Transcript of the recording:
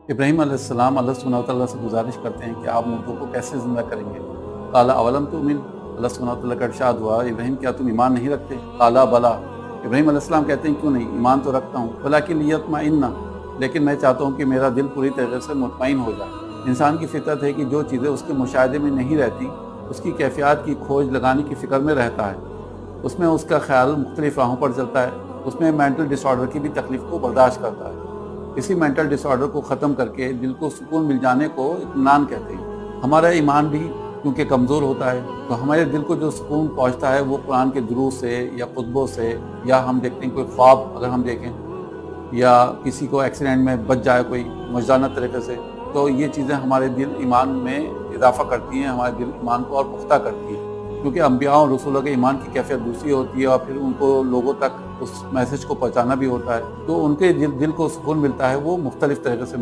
ابراہیم علیہ السلام اللہ سبحانہ وتعالیٰ سے گزارش کرتے ہیں کہ آپ مردوں کو کیسے زندہ کریں گے؟ قال اولم تؤمن، اللہ سبحانہ وتعالیٰ کا ارشاد ہوا ابراہیم کیا تم ایمان نہیں رکھتے؟ قال بلا، ابراہیم علیہ السلام کہتے ہیں کیوں نہیں، ایمان تو رکھتا ہوں، ولکن لیطمئن، لیکن میں چاہتا ہوں کہ میرا دل پوری طرح سے مطمئن ہو جائے۔ انسان کی فطرت ہے کہ جو چیزیں اس کے مشاہدے میں نہیں رہتی اس کی کیفیات کی کھوج لگانے کی فکر میں رہتا ہے، اس میں اس کا خیال مختلف راہوں پر چلتا ہے، اس میں مینٹل ڈس آرڈر کی بھی تکلیف کو برداشت کرتا ہے۔ اسی مینٹل ڈس آرڈر کو ختم کر کے دل کو سکون مل جانے کو اطمینان کہتے ہیں۔ ہمارا ایمان بھی کیونکہ کمزور ہوتا ہے تو ہمارے دل کو جو سکون پہنچتا ہے وہ قرآن کے دروس سے یا خطبوں سے، یا ہم دیکھتے ہیں کوئی خواب اگر ہم دیکھیں، یا کسی کو ایکسیڈنٹ میں بچ جائے کوئی مجانہ طریقے سے، تو یہ چیزیں ہمارے دل ایمان میں اضافہ کرتی ہیں، ہمارے دل ایمان کو اور پختہ کرتی ہیں، کیونکہ انبیاء اور رسولوں کے ایمان کی کیفیت دوسری ہوتی ہے اور پھر ان کو لوگوں تک اس میسج کو پہنچانا بھی ہوتا ہے، تو ان کے دل کو سکون ملتا ہے وہ مختلف طریقے سے ملتا ہے۔